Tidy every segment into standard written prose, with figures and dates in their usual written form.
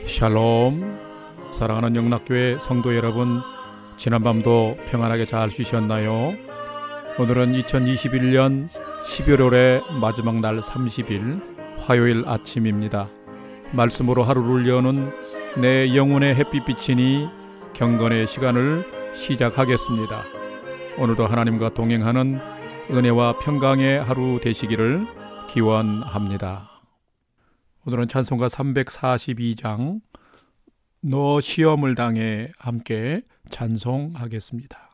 샬롬. 사랑하는 영락교회 성도 여러분, 지난밤도 평안하게 잘 쉬셨나요? 오늘은 2021년 11월의 마지막 날 30일 화요일 아침입니다. 말씀으로 하루를 여는 내 영혼의 햇빛비치니 경건의 시간을 시작하겠습니다. 오늘도 하나님과 동행하는 은혜와 평강의 하루 되시기를 기원합니다. 오늘은 찬송가 342장 너 시험을 당해 함께 찬송하겠습니다.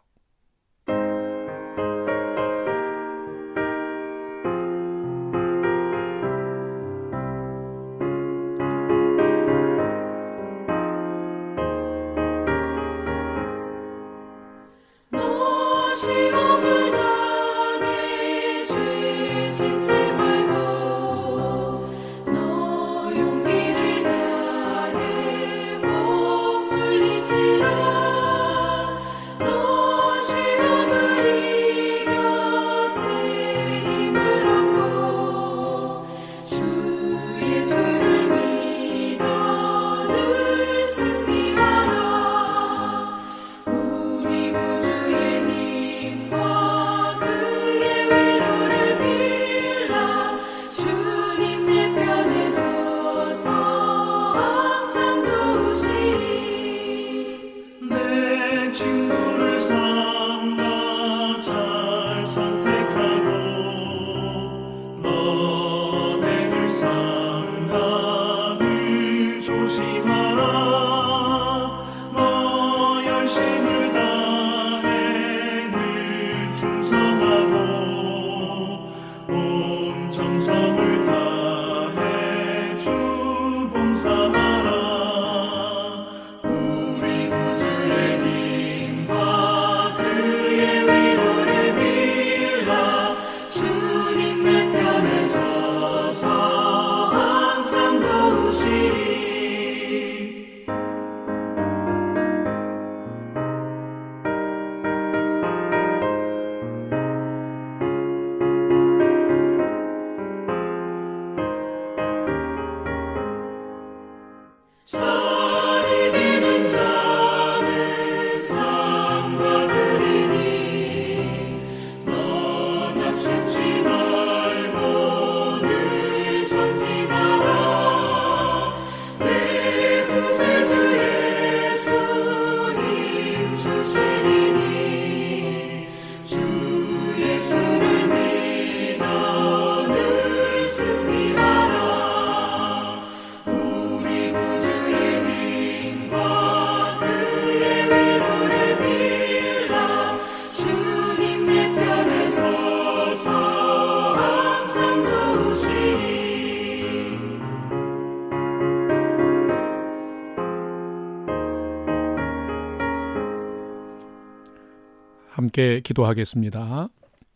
함께 기도하겠습니다.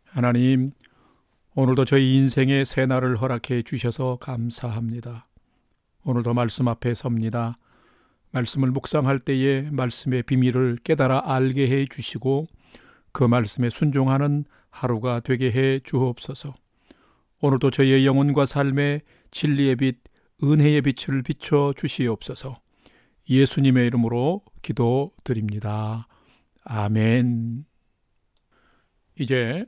하나님, 오늘도 저희 인생의 새날을 허락해 주셔서 감사합니다. 오늘도 말씀 앞에 섭니다. 말씀을 묵상할 때에 말씀의 비밀을 깨달아 알게 해 주시고 그 말씀에 순종하는 하루가 되게 해 주옵소서. 오늘도 저희의 영혼과 삶에 진리의 빛, 은혜의 빛을 비춰 주시옵소서. 예수님의 이름으로 기도드립니다. 아멘. 이제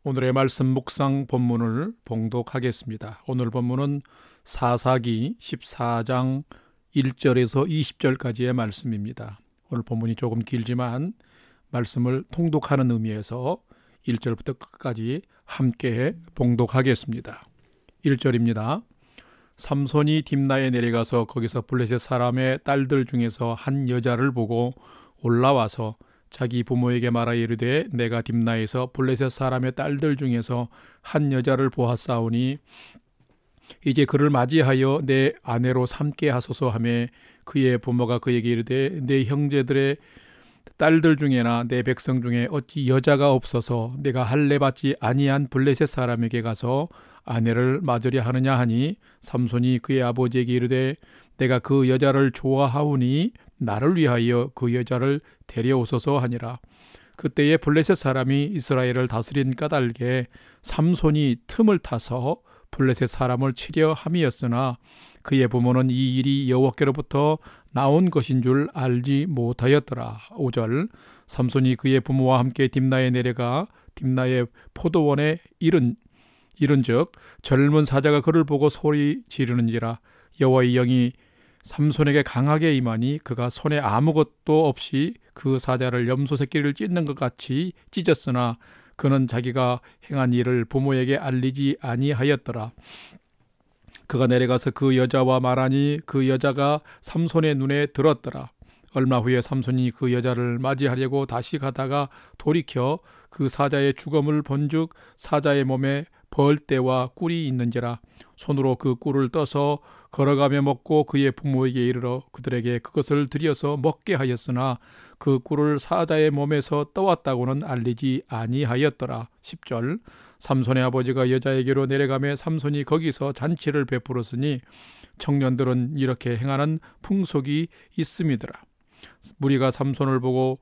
오늘의 말씀 묵상 본문을 봉독하겠습니다. 오늘 본문은 사사기 14장 1절에서 20절까지의 말씀입니다. 오늘 본문이 조금 길지만 말씀을 통독하는 의미에서 1절부터 끝까지 함께 봉독하겠습니다. 1절입니다. 삼손이 딥나에 내려가서 거기서 블레셋 사람의 딸들 중에서 한 여자를 보고 올라와서 자기 부모에게 말하 이르되 내가 딥나에서 블레셋 사람의 딸들 중에서 한 여자를 보았사오니 이제 그를 맞이하여 내 아내로 삼게 하소서 하매 그의 부모가 그에게 이르되 내 형제들의 딸들 중에나 내 백성 중에 어찌 여자가 없어서 내가 할례 받지 아니한 블레셋 사람에게 가서 아내를 맞으려 하느냐 하니 삼손이 그의 아버지에게 이르되 내가 그 여자를 좋아하오니 나를 위하여 그 여자를 데려오소서 하니라. 그때에 블레셋 사람이 이스라엘을 다스린 까닭에 삼손이 틈을 타서 블레셋 사람을 치려 함이었으나 그의 부모는 이 일이 여호와께로부터 나온 것인 줄 알지 못하였더라. 5절 삼손이 그의 부모와 함께 딥나에 내려가 딥나의 포도원에 이른즉 젊은 사자가 그를 보고 소리 지르는지라. 여호와의 영이 삼손에게 강하게 임하니 그가 손에 아무것도 없이 그 사자를 염소 새끼를 찢는 것 같이 찢었으나 그는 자기가 행한 일을 부모에게 알리지 아니하였더라. 그가 내려가서 그 여자와 말하니 그 여자가 삼손의 눈에 들었더라. 얼마 후에 삼손이 그 여자를 맞이하려고 다시 가다가 돌이켜 그 사자의 주검을 본즉 사자의 몸에 벌떼와 꿀이 있는지라. 손으로 그 꿀을 떠서 걸어가며 먹고 그의 부모에게 이르러 그들에게 그것을 들여서 먹게 하였으나 그 꿀을 사자의 몸에서 떠왔다고는 알리지 아니하였더라. 10절 삼손의 아버지가 여자에게로 내려가며 삼손이 거기서 잔치를 베풀었으니 청년들은 이렇게 행하는 풍속이 있음이더라. 무리가 삼손을 보고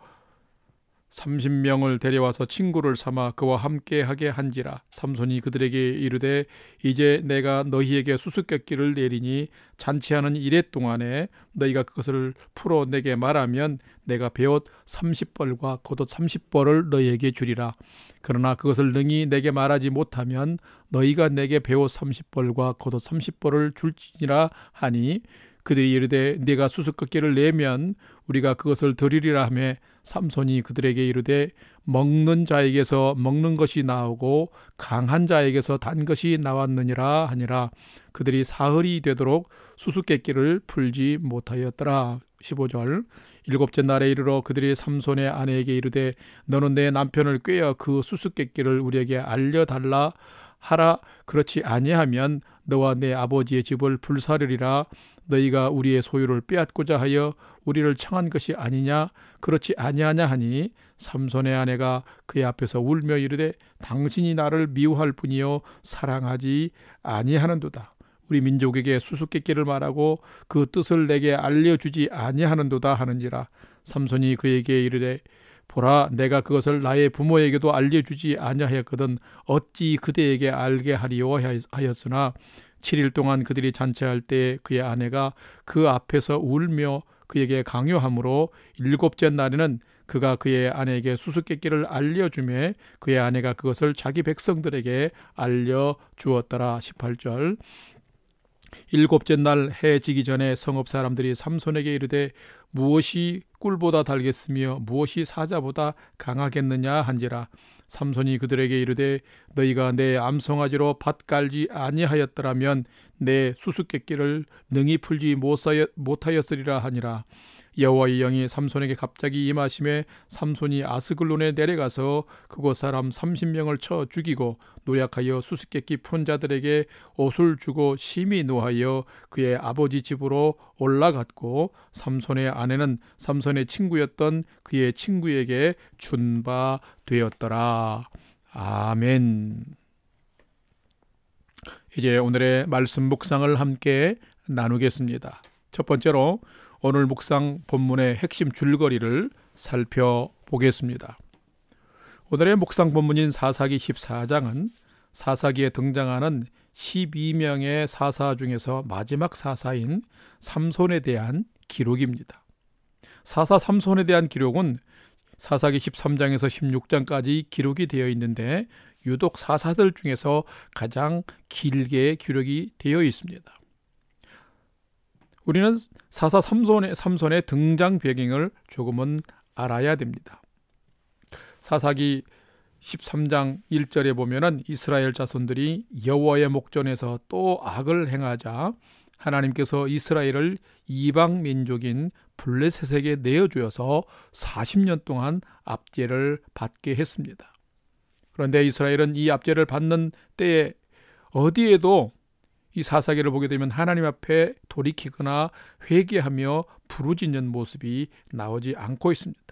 30명을 데려와서 친구를 삼아 그와 함께하게 한지라. 삼손이 그들에게 이르되 이제 내가 너희에게 수수께끼를 내리니 잔치하는 이래 동안에 너희가 그것을 풀어 내게 말하면 내가 베옷 30벌과 겉옷 30벌을 너희에게 주리라. 그러나 그것을 능히 내게 말하지 못하면 너희가 내게 베옷 30벌과 겉옷 30벌을 줄지니라 하니 그들이 이르되 네가 수수께끼를 내면 우리가 그것을 드리리라 하며 삼손이 그들에게 이르되 먹는 자에게서 먹는 것이 나오고 강한 자에게서 단 것이 나왔느니라 하니라. 그들이 사흘이 되도록 수수께끼를 풀지 못하였더라. 15절 일곱째 날에 이르러 그들이 삼손의 아내에게 이르되 너는 내 남편을 꾀어 그 수수께끼를 우리에게 알려달라 하라. 그렇지 아니하면 너와 내 아버지의 집을 불사르리라. 너희가 우리의 소유를 빼앗고자 하여 우리를 청한 것이 아니냐. 그렇지 아니하냐 하니 삼손의 아내가 그의 앞에서 울며 이르되 당신이 나를 미워할 뿐이요 사랑하지 아니하는도다. 우리 민족에게 수수께끼를 말하고 그 뜻을 내게 알려주지 아니하는도다 하는지라. 삼손이 그에게 이르되 보라 내가 그것을 나의 부모에게도 알려주지 아니하였거든 어찌 그대에게 알게 하리요 하였으나 7일 동안 그들이 잔치할 때 그의 아내가 그 앞에서 울며 그에게 강요하므로 일곱째 날에는 그가 그의 아내에게 수수께끼를 알려주매 그의 아내가 그것을 자기 백성들에게 알려주었더라. 18절 일곱째 날 해 지기 전에 성읍 사람들이 삼손에게 이르되 무엇이 꿀보다 달겠으며 무엇이 사자보다 강하겠느냐 한지라. 삼손이 그들에게 이르되 너희가 내 암송아지로 밭 깔지 아니하였더라면 내 수수께끼를 능히 풀지 못하였으리라 하니라. 여호와의 영이 삼손에게 갑자기 임하심에 삼손이 아스글론에 내려가서 그곳 사람 30명을 쳐 죽이고 노략하여 수수께끼 푼 자들에게 옷을 주고 심히 노하여 그의 아버지 집으로 올라갔고 삼손의 아내는 삼손의 친구였던 그의 친구에게 준 바 되었더라. 아멘. 이제 오늘의 말씀 묵상을 함께 나누겠습니다. 첫 번째로 오늘 묵상 본문의 핵심 줄거리를 살펴보겠습니다. 오늘의 묵상 본문인 사사기 14장은 사사기에 등장하는 12명의 사사 중에서 마지막 사사인 삼손에 대한 기록입니다. 사사 삼손에 대한 기록은 사사기 13장에서 16장까지 기록이 되어 있는데 유독 사사들 중에서 가장 길게 기록이 되어 있습니다. 우리는 사사 삼손의 등장 배경을 조금은 알아야 됩니다. 사사기 13장 1절에 보면은 이스라엘 자손들이 여호와의 목전에서 또 악을 행하자 하나님께서 이스라엘을 이방 민족인 블레셋에게 내어주어서 40년 동안 압제를 받게 했습니다. 그런데 이스라엘은 이 압제를 받는 때에 어디에도 이 사사기를 보게 되면 하나님 앞에 돌이키거나 회개하며 부르짖는 모습이 나오지 않고 있습니다.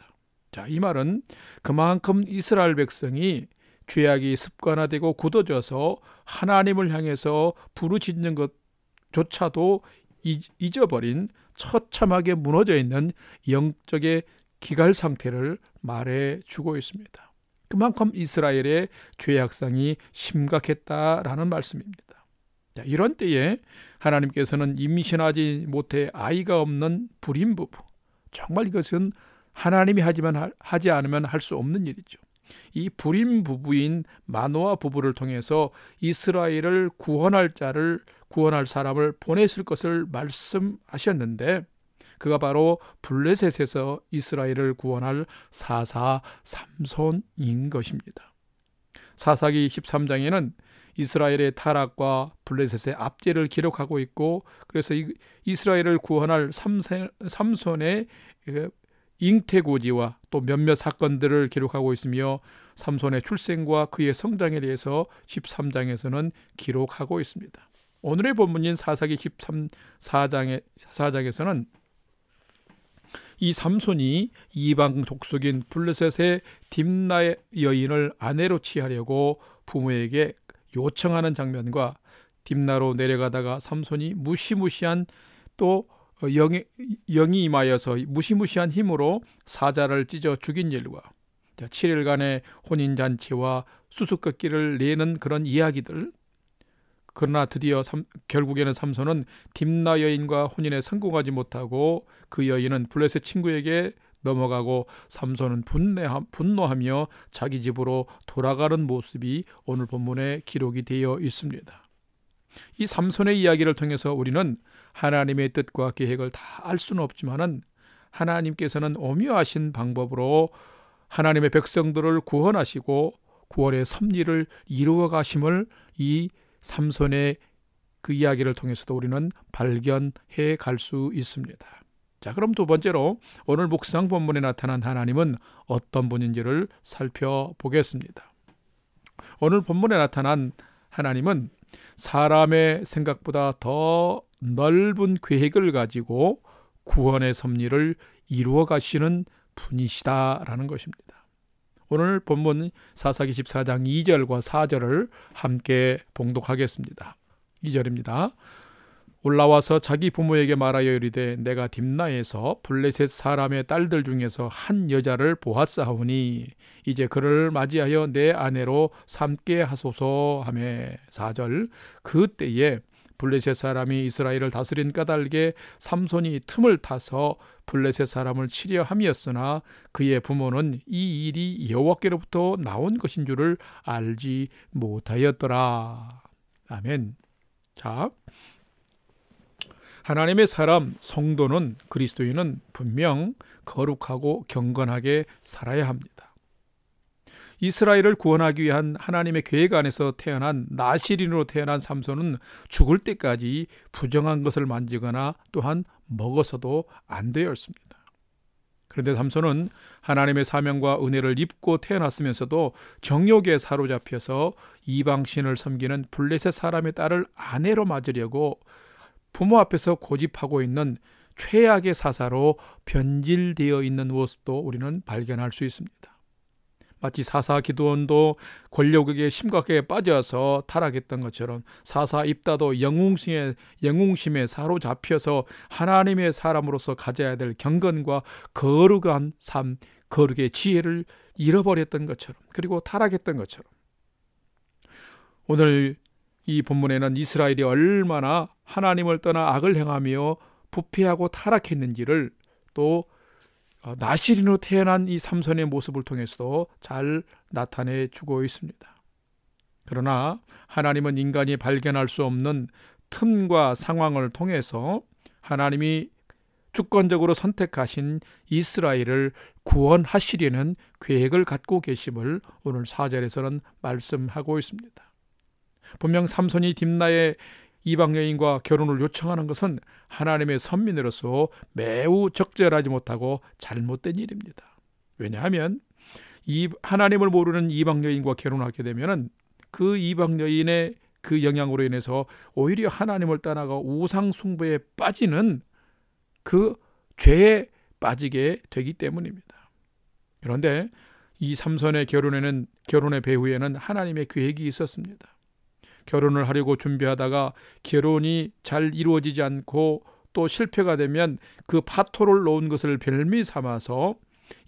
자, 이 말은 그만큼 이스라엘 백성이 죄악이 습관화되고 굳어져서 하나님을 향해서 부르짖는 것조차도 잊어버린 처참하게 무너져 있는 영적의 기갈 상태를 말해주고 있습니다. 그만큼 이스라엘의 죄악상이 심각했다라는 말씀입니다. 자, 이런 때에 하나님께서는 임신하지 못해 아이가 없는 불임 부부, 정말 이것은 하나님이 하지 않으면 할 수 없는 일이죠. 이 불임 부부인 마노아 부부를 통해서 이스라엘을 구원할 사람을 보냈을 것을 말씀하셨는데, 그가 바로 블레셋에서 이스라엘을 구원할 사사 삼손인 것입니다. 사사기 13장에는 이스라엘의 타락과 블레셋의 압제를 기록하고 있고, 그래서 이스라엘을 구원할 삼손의 잉태고지와 또 몇몇 사건들을 기록하고 있으며, 삼손의 출생과 그의 성장에 대해서 13장에서는 기록하고 있습니다. 오늘의 본문인 사사기 14장에서는 이 삼손이 이방 족속인 블레셋의 딥나 여인을 아내로 취하려고 부모에게 요청하는 장면과, 딥나로 내려가다가 삼손이 무시무시한 또 영이 임하여서 무시무시한 힘으로 사자를 찢어 죽인 일과 7일간의 혼인잔치와 수수께끼를 내는 그런 이야기들. 그러나 드디어 결국에는 삼손은 딥나 여인과 혼인에 성공하지 못하고 그 여인은 블레셋 친구에게 넘어가고, 삼손은 분노하며 자기 집으로 돌아가는 모습이 오늘 본문에 기록이 되어 있습니다. 이 삼손의 이야기를 통해서 우리는 하나님의 뜻과 계획을 다 알 수는 없지만은 하나님께서는 오묘하신 방법으로 하나님의 백성들을 구원하시고 구원의 섭리를 이루어 가심을 이 삼손의 그 이야기를 통해서도 우리는 발견해 갈 수 있습니다. 자, 그럼 두 번째로 오늘 묵상 본문에 나타난 하나님은 어떤 분인지를 살펴보겠습니다. 오늘 본문에 나타난 하나님은 사람의 생각보다 더 넓은 계획을 가지고 구원의 섭리를 이루어 가시는 분이시다라는 것입니다. 오늘 본문 사사기 14장 2절과 4절을 함께 봉독하겠습니다. 2절입니다. 올라와서 자기 부모에게 말하여 이르되 내가 딥나에서 블레셋 사람의 딸들 중에서 한 여자를 보았사오니 이제 그를 맞이하여 내 아내로 삼게 하소서 하매. 4절. 그때에 블레셋 사람이 이스라엘을 다스린 까닭에 삼손이 틈을 타서 블레셋 사람을 치려 함이었으나 그의 부모는 이 일이 여호와께로부터 나온 것인 줄을 알지 못하였더라. 아멘. 자, 하나님의 사람 성도는, 그리스도인은 분명 거룩하고 경건하게 살아야 합니다. 이스라엘을 구원하기 위한 하나님의 계획 안에서 태어난 나실인으로 태어난 삼손은 죽을 때까지 부정한 것을 만지거나 또한 먹어서도 안 되었습니다. 그런데 삼손은 하나님의 사명과 은혜를 입고 태어났으면서도 정욕에 사로잡혀서 이방신을 섬기는 블레셋 사람의 딸을 아내로 맞으려고 부모 앞에서 고집하고 있는 최악의 사사로 변질되어 있는 모습도 우리는 발견할 수 있습니다. 마치 사사 기드온도 권력에게 심각하게 빠져서 타락했던 것처럼 사사 입다도 영웅심에 사로잡혀서 하나님의 사람으로서 가져야 될 경건과 거룩한 삶, 거룩의 지혜를 잃어버렸던 것처럼, 그리고 타락했던 것처럼, 오늘 이 본문에는 이스라엘이 얼마나 하나님을 떠나 악을 행하며 부패하고 타락했는지를 또 나실인으로 태어난 이 삼손의 모습을 통해서도 잘 나타내 주고 있습니다. 그러나 하나님은 인간이 발견할 수 없는 틈과 상황을 통해서 하나님이 주권적으로 선택하신 이스라엘을 구원하시려는 계획을 갖고 계심을 오늘 4절에서는 말씀하고 있습니다. 분명 삼손이 딥나의 이방 여인과 결혼을 요청하는 것은 하나님의 선민으로서 매우 적절하지 못하고 잘못된 일입니다. 왜냐하면 이 하나님을 모르는 이방 여인과 결혼하게 되면 그 이방 여인의 그 영향으로 인해서 오히려 하나님을 떠나고 우상 숭배에 빠지는 그 죄에 빠지게 되기 때문입니다. 그런데 이 삼손의 결혼의 배후에는 하나님의 계획이 있었습니다. 결혼을 하려고 준비하다가 결혼이 잘 이루어지지 않고 또 실패가 되면 그 파토를 놓은 것을 별미 삼아서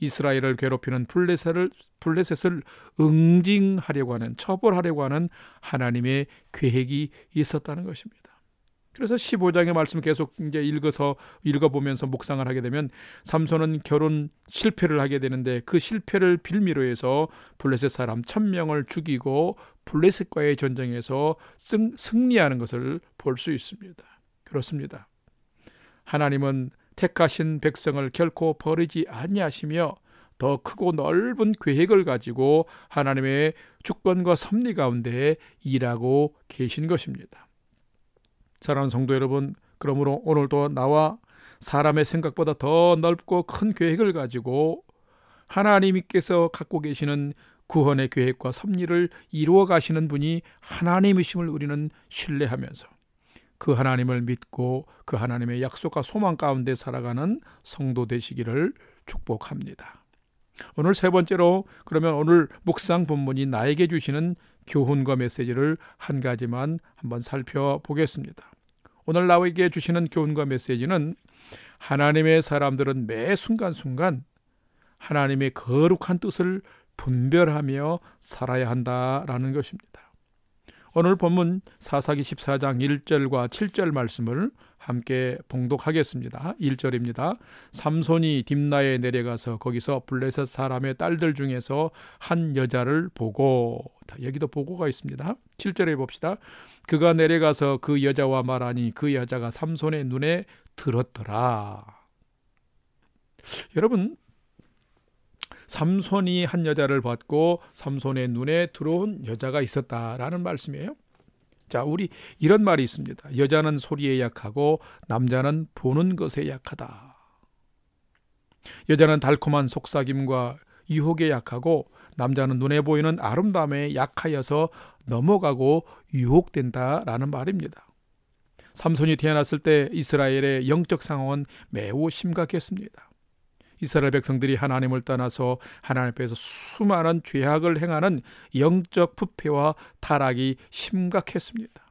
이스라엘을 괴롭히는 블레셋을 응징하려고 하는, 처벌하려고 하는 하나님의 계획이 있었다는 것입니다. 그래서 15장의 말씀 계속 이제 읽어보면서 묵상을 하게 되면 삼손은 결혼 실패를 하게 되는데 그 실패를 빌미로 해서 블레셋 사람 1000명을 죽이고 블레셋과의 전쟁에서 승리하는 것을 볼 수 있습니다. 그렇습니다. 하나님은 택하신 백성을 결코 버리지 아니하시며 더 크고 넓은 계획을 가지고 하나님의 주권과 섭리 가운데 일하고 계신 것입니다. 사랑하는 성도 여러분, 그러므로 오늘도 나와 사람의 생각보다 더 넓고 큰 계획을 가지고 하나님께서 갖고 계시는 구원의 계획과 섭리를 이루어 가시는 분이 하나님이심을 우리는 신뢰하면서 그 하나님을 믿고 그 하나님의 약속과 소망 가운데 살아가는 성도 되시기를 축복합니다. 오늘 세 번째로, 그러면 오늘 묵상 본문이 나에게 주시는 교훈과 메시지를 한 가지만 한번 살펴보겠습니다. 오늘 나에게 주시는 교훈과 메시지는 하나님의 사람들은 매 순간순간 하나님의 거룩한 뜻을 분별하며 살아야 한다라는 것입니다. 오늘 본문 사사기 14장 1절과 7절 말씀을 함께 봉독하겠습니다. 1절입니다. 삼손이 딥나에 내려가서 거기서 블레셋 사람의 딸들 중에서 한 여자를 보고, 여기도 보고가 있습니다. 7절에 봅시다. 그가 내려가서 그 여자와 말하니 그 여자가 삼손의 눈에 들었더라. 여러분, 삼손이 한 여자를 봤고 삼손의 눈에 들어온 여자가 있었다라는 말씀이에요. 자, 우리 이런 말이 있습니다. 여자는 소리에 약하고 남자는 보는 것에 약하다. 여자는 달콤한 속삭임과 유혹에 약하고 남자는 눈에 보이는 아름다움에 약하여서 넘어가고 유혹된다라는 말입니다. 삼손이 태어났을 때 이스라엘의 영적 상황은 매우 심각했습니다. 이스라엘 백성들이 하나님을 떠나서 하나님 앞에서 수많은 죄악을 행하는 영적 부패와 타락이 심각했습니다.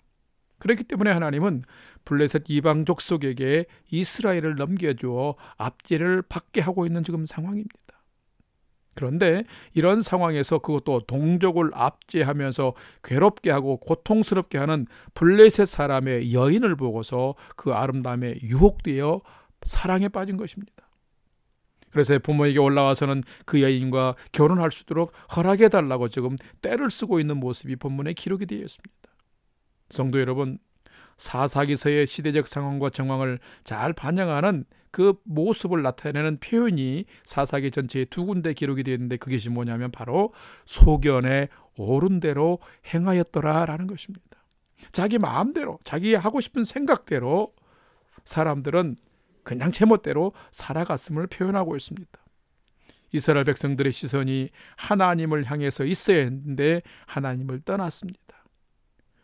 그렇기 때문에 하나님은 블레셋 이방 족속에게 이스라엘을 넘겨주어 압제를 받게 하고 있는 지금 상황입니다. 그런데 이런 상황에서 그것도 동족을 압제하면서 괴롭게 하고 고통스럽게 하는 블레셋 사람의 여인을 보고서 그 아름다움에 유혹되어 사랑에 빠진 것입니다. 그래서 부모에게 올라와서는 그 여인과 결혼할 수 있도록 허락해달라고 지금 떼를 쓰고 있는 모습이 본문에 기록이 되어 있습니다. 성도 여러분, 사사기서의 시대적 상황과 정황을 잘 반영하는 그 모습을 나타내는 표현이 사사기 전체에 2군데 기록이 되어 있는데 그것이 뭐냐면 바로 소견에 옳은 대로 행하였더라라는 것입니다. 자기 마음대로, 자기 하고 싶은 생각대로 사람들은 그냥 제멋대로 살아갔음을 표현하고 있습니다. 이스라엘 백성들의 시선이 하나님을 향해서 있어야 했는데 하나님을 떠났습니다.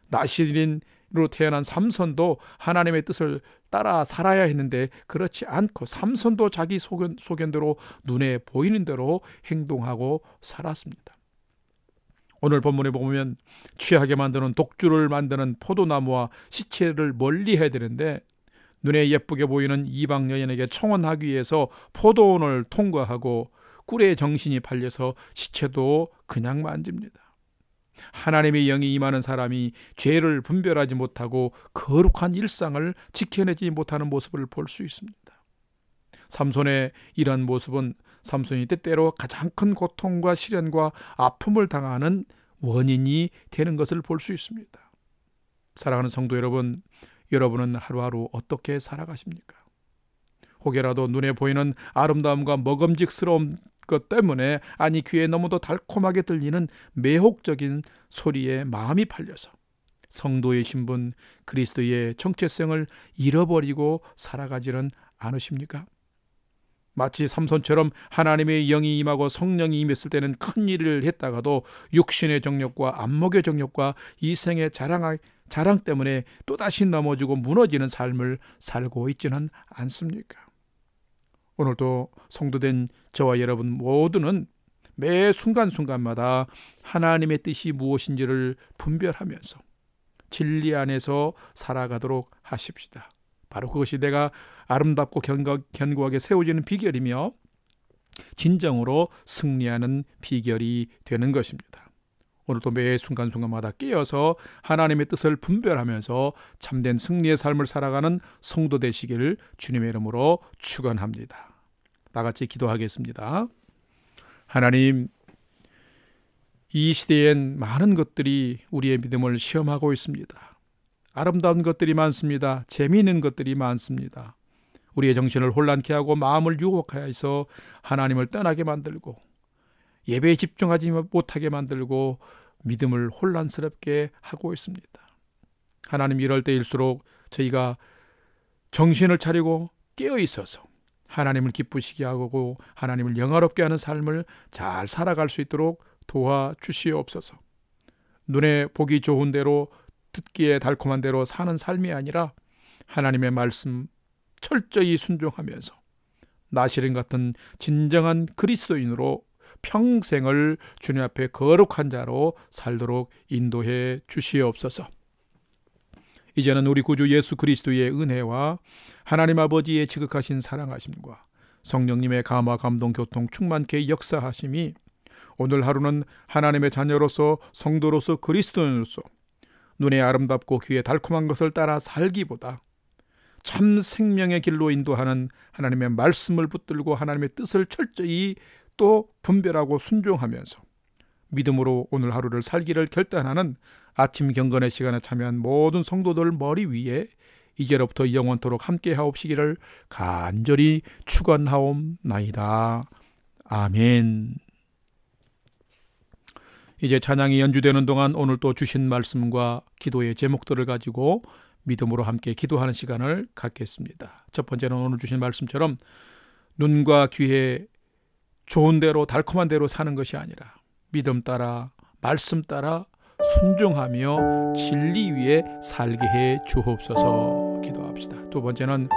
나실인으로 태어난 삼손도 하나님의 뜻을 따라 살아야 했는데 그렇지 않고 삼손도 자기 소견대로 눈에 보이는 대로 행동하고 살았습니다. 오늘 본문에 보면 취하게 만드는 독주를 만드는 포도나무와 시체를 멀리해야 되는데 눈에 예쁘게 보이는 이방 여인에게 청혼하기 위해서 포도원을 통과하고 꿀에 정신이 팔려서 시체도 그냥 만집니다. 하나님의 영이 임하는 사람이 죄를 분별하지 못하고 거룩한 일상을 지켜내지 못하는 모습을 볼 수 있습니다. 삼손의 이런 모습은 삼손이 때때로 가장 큰 고통과 시련과 아픔을 당하는 원인이 되는 것을 볼 수 있습니다. 사랑하는 성도 여러분, 여러분은 하루하루 어떻게 살아가십니까? 혹여라도 눈에 보이는 아름다움과 먹음직스러운 것 때문에, 아니 귀에 너무도 달콤하게 들리는 매혹적인 소리에 마음이 팔려서 성도의 신분, 그리스도의 정체성을 잃어버리고 살아가지는 않으십니까? 마치 삼손처럼 하나님의 영이 임하고 성령이 임했을 때는 큰 일을 했다가도 육신의 정욕과 안목의 정욕과 이생의 자랑 때문에 또다시 넘어지고 무너지는 삶을 살고 있지는 않습니까? 오늘도 성도된 저와 여러분 모두는 매 순간순간마다 하나님의 뜻이 무엇인지를 분별하면서 진리 안에서 살아가도록 하십시다. 바로 그것이 내가 아름답고 견고하게 세워지는 비결이며 진정으로 승리하는 비결이 되는 것입니다. 오늘도 매 순간순간마다 깨어서 하나님의 뜻을 분별하면서 참된 승리의 삶을 살아가는 성도 되시기를 주님의 이름으로 축원합니다. 다 같이 기도하겠습니다. 하나님, 이 시대엔 많은 것들이 우리의 믿음을 시험하고 있습니다. 아름다운 것들이 많습니다. 재미있는 것들이 많습니다. 우리의 정신을 혼란케 하고 마음을 유혹하여서 하나님을 떠나게 만들고 예배에 집중하지 못하게 만들고 믿음을 혼란스럽게 하고 있습니다. 하나님, 이럴 때일수록 저희가 정신을 차리고 깨어 있어서 하나님을 기쁘시게 하고 하나님을 영화롭게 하는 삶을 잘 살아갈 수 있도록 도와주시옵소서. 눈에 보기 좋은 대로, 듣기에 달콤한 대로 사는 삶이 아니라 하나님의 말씀 철저히 순종하면서 나시린 같은 진정한 그리스도인으로 평생을 주님 앞에 거룩한 자로 살도록 인도해 주시옵소서. 이제는 우리 구주 예수 그리스도의 은혜와 하나님 아버지의 지극하신 사랑하심과 성령님의 감화 감동 교통 충만케 역사하심이 오늘 하루는 하나님의 자녀로서 성도로서 그리스도인으로서 눈에 아름답고 귀에 달콤한 것을 따라 살기보다 참 생명의 길로 인도하는 하나님의 말씀을 붙들고 하나님의 뜻을 철저히 또 분별하고 순종하면서 믿음으로 오늘 하루를 살기를 결단하는 아침 경건의 시간에 참여한 모든 성도들 머리 위에 이제로부터 영원토록 함께 하옵시기를 간절히 축원하옵나이다. 아멘. 이제 찬양이 연주되는 동안 오늘 또 주신 말씀과 기도의 제목들을 가지고 믿음으로 함께 기도하는 시간을 갖겠습니다. 첫 번째는 오늘 주신 말씀처럼 눈과 귀에 좋은 대로 달콤한 대로 사는 것이 아니라 믿음 따라 말씀 따라 순종하며 진리 위에 살게 해 주옵소서. 기도합시다. 두 번째는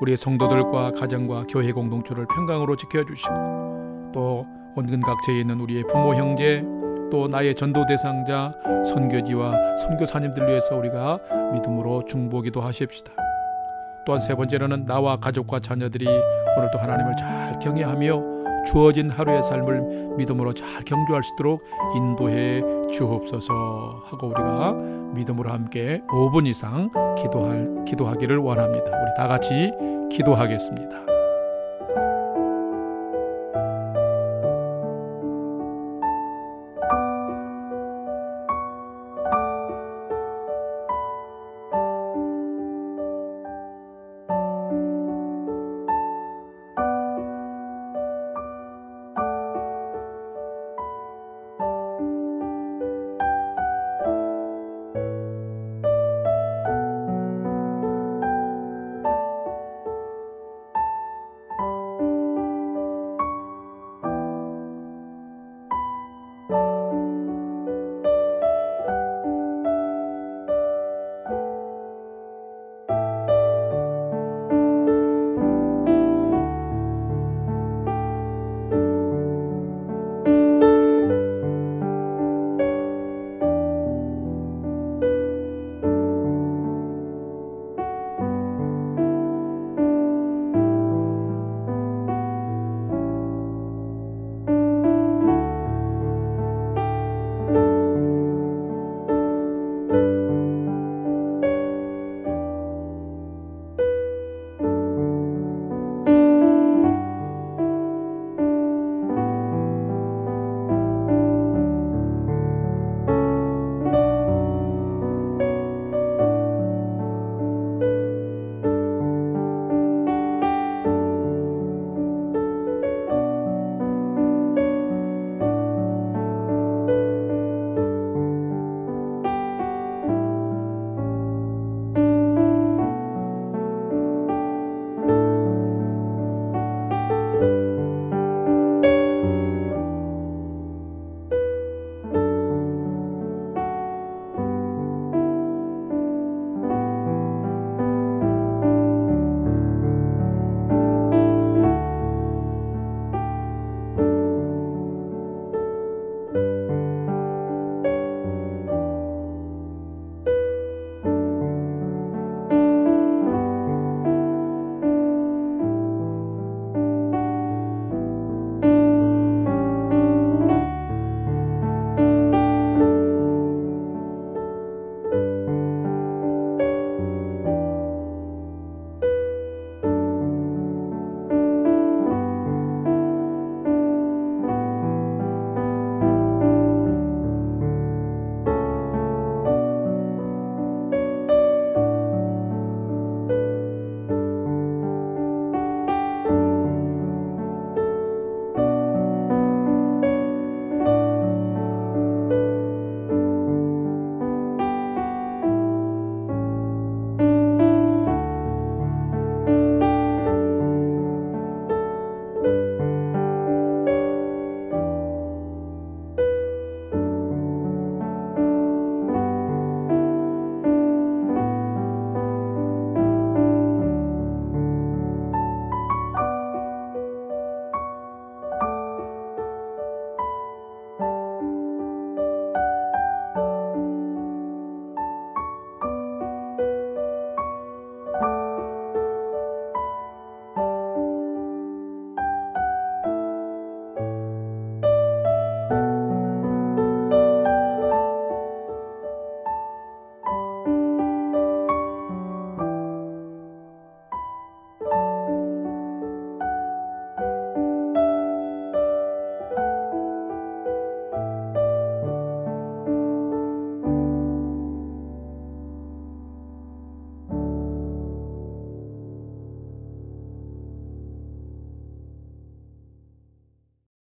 우리의 성도들과 가정과 교회 공동체를 평강으로 지켜주시고 또 원근각지에 있는 우리의 부모 형제 또 나의 전도 대상자 선교지와 선교사님들 위해서 우리가 믿음으로 중보기도 하십시다. 또한 세 번째로는 나와 가족과 자녀들이 오늘도 하나님을 잘 경외하며 주어진 하루의 삶을 믿음으로 잘 경주할 수 있도록 인도해 주옵소서 하고 우리가 믿음으로 함께 5분 이상 기도하기를 원합니다. 우리 다 같이 기도하겠습니다.